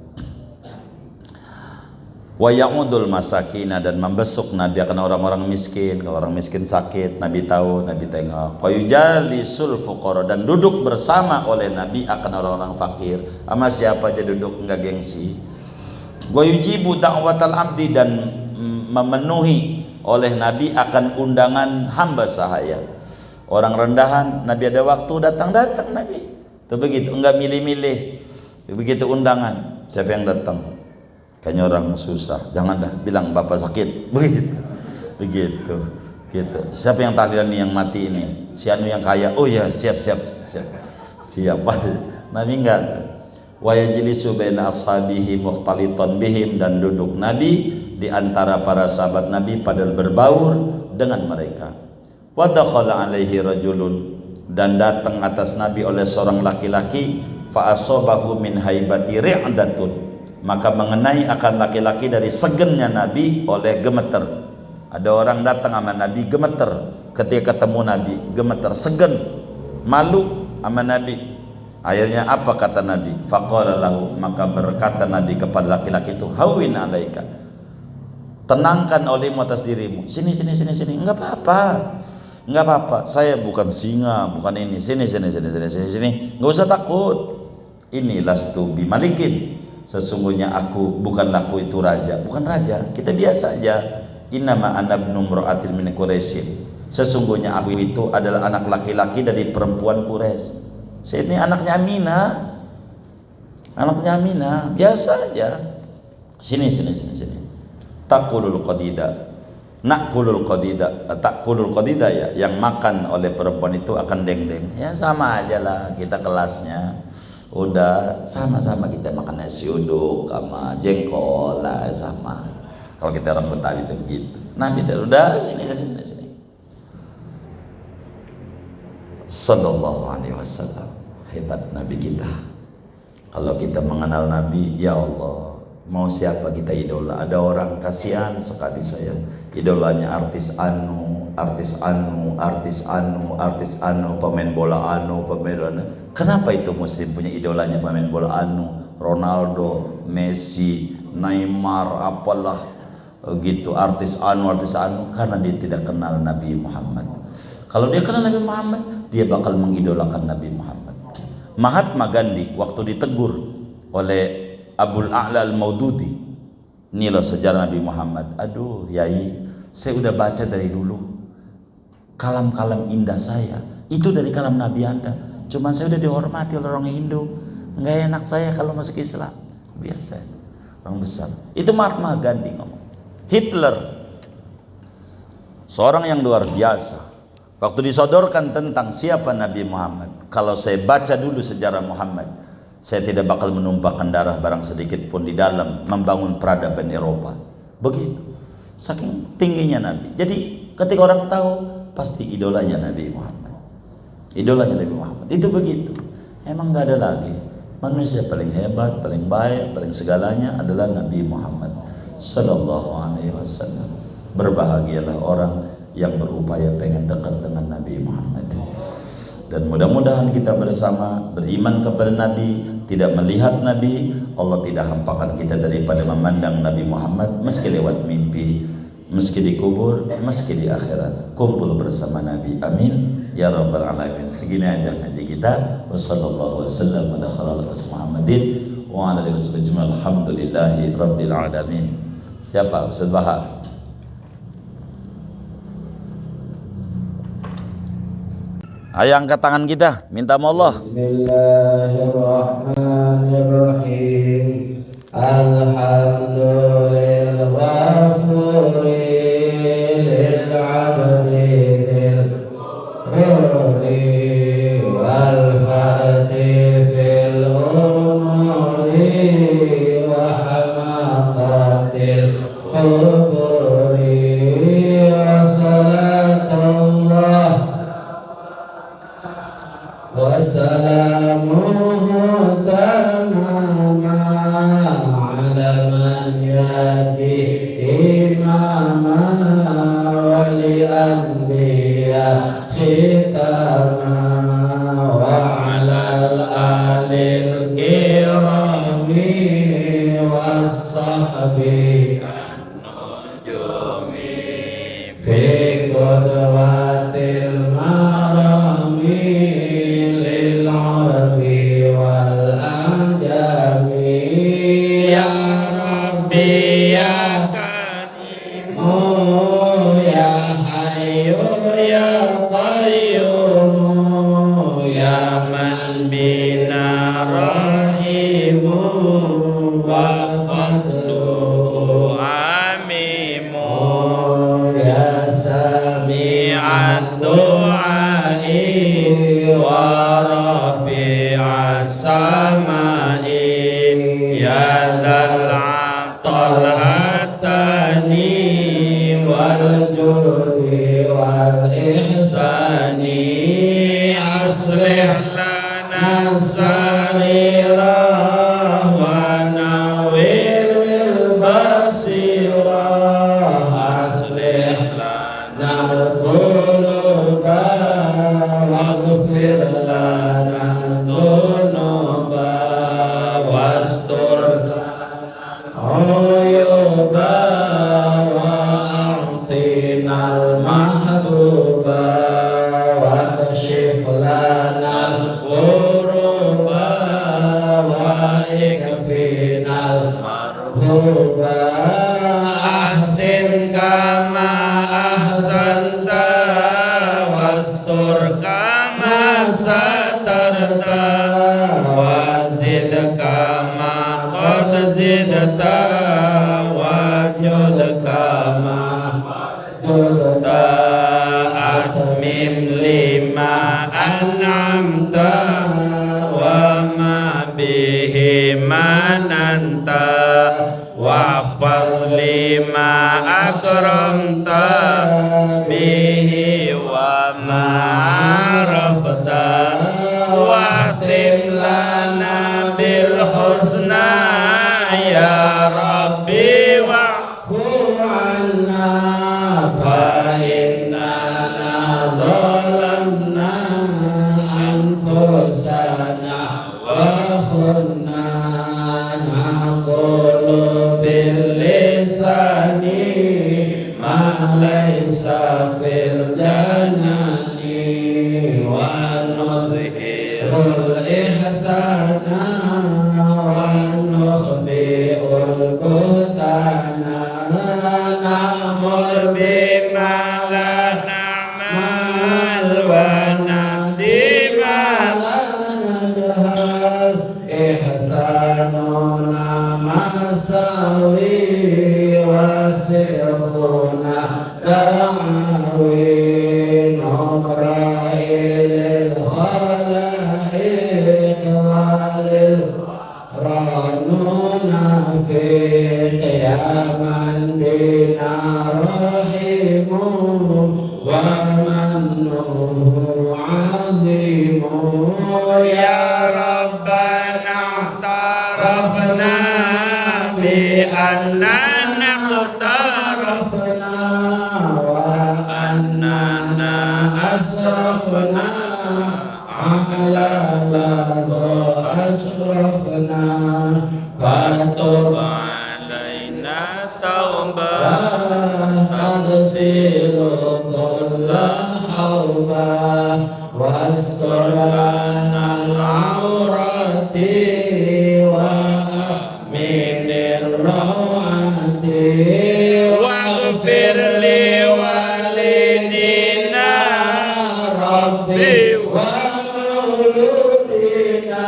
Wa ya'udul masakina, dan membesuk Nabi akan orang-orang miskin. Kalau orang miskin sakit, Nabi tahu, Nabi tengok. Wa yujalisul fuqara, dan duduk bersama oleh Nabi akan orang-orang fakir. Sama siapa aja duduk, enggak gengsi. Wa yujibu da'watal abdi, dan memenuhi oleh Nabi akan undangan hamba sahaya. Orang rendahan, Nabi ada waktu datang Nabi. Itu begitu, enggak milih-milih. Begitu undangan, siapa yang datang? Kayaknya orang susah, jangan dah bilang bapak sakit, begitu gitu. Siapa yang tahlilan nih, yang mati ini, si anu yang kaya, oh ya siapa Nabi enggak. Wa yajlisu baina ashabihi mukhtalitan bihim, dan duduk Nabi di antara para sahabat Nabi padahal berbaur dengan mereka. Wa dakhala alaihi rajulun, dan datang atas Nabi oleh seorang laki-laki, fa asabahu min haibati ri'datun, maka mengenai akan laki-laki dari segennya Nabi oleh gemeter. Ada orang datang sama Nabi gemeter, ketika ketemu Nabi gemeter, segen, malu sama Nabi. Akhirnya apa kata Nabi? Faqala lahu, maka berkata Nabi kepada laki-laki itu, hawwin alaika, tenangkan olehmu atas dirimu. Sini, enggak apa-apa, saya bukan singa, bukan ini. Sini, enggak usah takut. Ini lastu bimalikin, sesungguhnya aku bukanlah aku itu raja, bukan raja, kita biasa aja. Innama ana ibnu imra'atin min Quraisy, sesungguhnya aku itu adalah anak laki-laki dari perempuan Quraisy. Saya ini anaknya Aminah, biasa aja. Sini. Takulul qadida, ya, yang makan oleh perempuan itu akan deng-deng. Ya sama aja lah kita kelasnya. Udah sama-sama kita makan nasi uduk sama jengkol lah, sama. Kalau kita orang Betawi itu begitu. Nabi udah sini. Sallallahu alaihi wasallam. Hebat Nabi kita. Kalau kita mengenal Nabi, ya Allah, mau siapa kita idola. Ada orang kasihan sekali, saya idolanya artis anu, pemain bola anu. Kenapa itu muslim punya idolanya pemain bola anu, Ronaldo, Messi, Neymar, apalah gitu, artis anu, karena dia tidak kenal Nabi Muhammad. Kalau dia kenal Nabi Muhammad, dia bakal mengidolakan Nabi Muhammad. Mahatma Gandhi waktu ditegur oleh Abul A'la al-Maududi, ini loh sejarah Nabi Muhammad. Aduh yai, saya udah baca dari dulu kalam-kalam indah saya itu dari kalam Nabi Anda, cuman saya udah dihormati oleh orang Hindu, nggak enak saya kalau masuk Islam. Biasa, orang besar. Itu Mahatma Gandhi ngomong. Hitler, seorang yang luar biasa, waktu disodorkan tentang siapa Nabi Muhammad, kalau saya baca dulu sejarah Muhammad, saya tidak bakal menumpahkan darah barang sedikit pun di dalam membangun peradaban Eropa. Begitu, saking tingginya Nabi. Jadi ketika orang tahu, pasti idolanya Nabi Muhammad. Itu begitu. Emang gak ada lagi manusia paling hebat, paling baik, paling segalanya adalah Nabi Muhammad Sallallahu Alaihi Wasallam. Berbahagialah orang yang berupaya pengen dekat dengan Nabi Muhammad. Dan mudah-mudahan kita bersama beriman kepada Nabi, tidak melihat Nabi, Allah tidak hampakan kita daripada memandang Nabi Muhammad, meski lewat mimpi, meski di kubur, meski di akhirat. Kumpul bersama Nabi, amin ya rabbal alamin. Segini aja ngaji kita. Wassallallahu wasallam ala khalaqis Muhammadin wa ala alihi wasallam. Alhamdulillahi rabbil alamin. Siapa? Ustaz Bahar. Ayo angkat tangan kita, minta sama Allah. Bismillahirrahmanirrahim. Alhamdulillahirabbil alamin. Ruri wal fatih fil umuri wa hamaqatil quburi wa salatullah wassalamuhu tamama ala man yati imama wali anbiya khitama wa ala alil kirami wassahbi an-nujumi fi qudwatil marami ikfinal marhuba ahsin kama ahsanta wastur kama satarta wazid kama qad zidta wajud kama judta atmim lima an'amta wa ma bihi mananta wahfaz lima akramta bihi wa ma arafta wahtim lana bil husna ya rabbi wa'fu anna fa innana zalamna anfusana wa khunna naqulu bil lisani ma laysa fil janani wa nudhirul ihsana wa nukhbi'ul buhtana namur bima la na'mal wa nahdi ma la najhal ihsanuna masawi wa sirruna da'awi nubra'ilil khalaiq walil ranuna fi qiyaman bina rahimu wa mannuhu azimu ya rabbana tarafna bi annana qtarafna wa annana asrafna ala ladha asrafna fatub alaina taubah tagsilu kulla hawba wastur lana al-awrati wa aminir rawati waghfir li walidina rabbi wa mauludina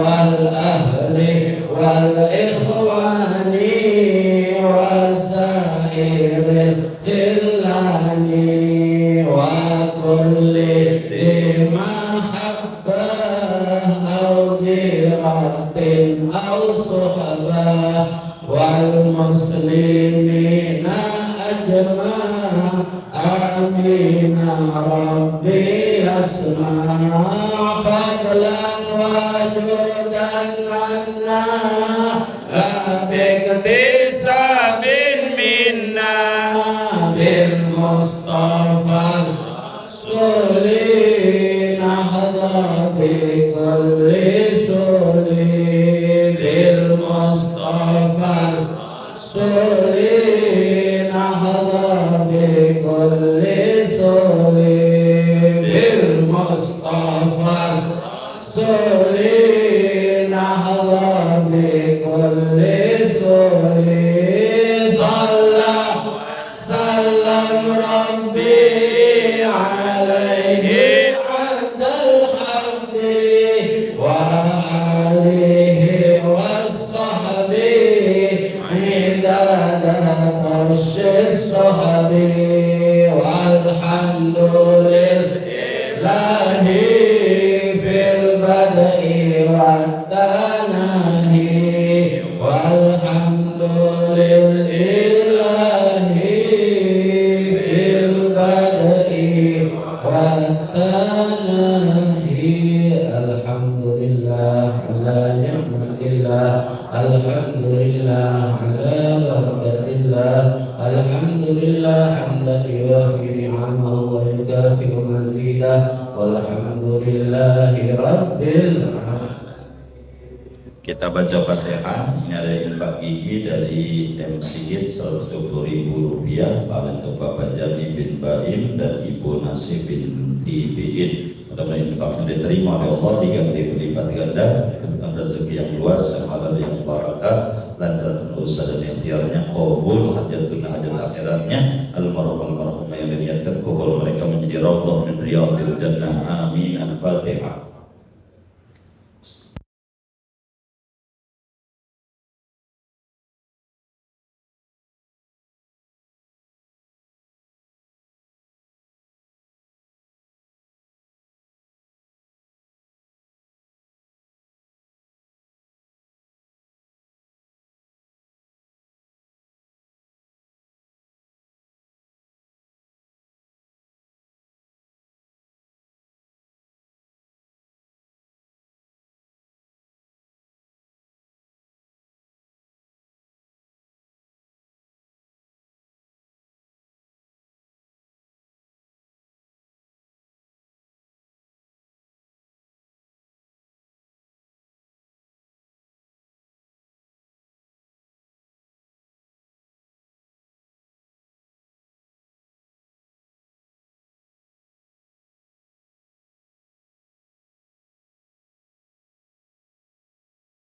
wal ahli wal ikhwani wa sairil khillani wa kulli di mahabbah aw jiratin aw suhbah wal muslimina ajma' amin ya rabbi asma' fadlan wajudan lana biktisabin minna bil mustafa sulin ahda bi kulli sulin bil mustafa sulin ahda bi kulli sulin bil mustafa sulin ahda bi kulli sulin sallam rabbi alaihi adal habbi wa alihi wa sahbihi idada tarshis sahabi walhamdulillahi fil bad'i wat tanahi walhamdulillahi fil bad'i wat tanahi alhamdulillah ala ni'matillah alhamdulillah ala barakatillah alhamdulillah hamdan yuwafi ni'amahu wa yukafi'u mazidah walhamdulillahi rabbil alamin. Kita baca Fatihah. Ini ada infak gigi dari MCID Rp120 paling untuk Bapak Jami bin Baim dan Ibu Nasib bin Ibiin. Mudah-mudahan infaknya diterima oleh Allah, diganti berlipat ganda, dengan rezeki yang luas barakah, lancarkan usaha dan ikhtiarnya, qabul hajat dunia hajat akhiratnya, almarhum yang diniatkan kubur mereka menjadi raudhah min riyadil jannah, amin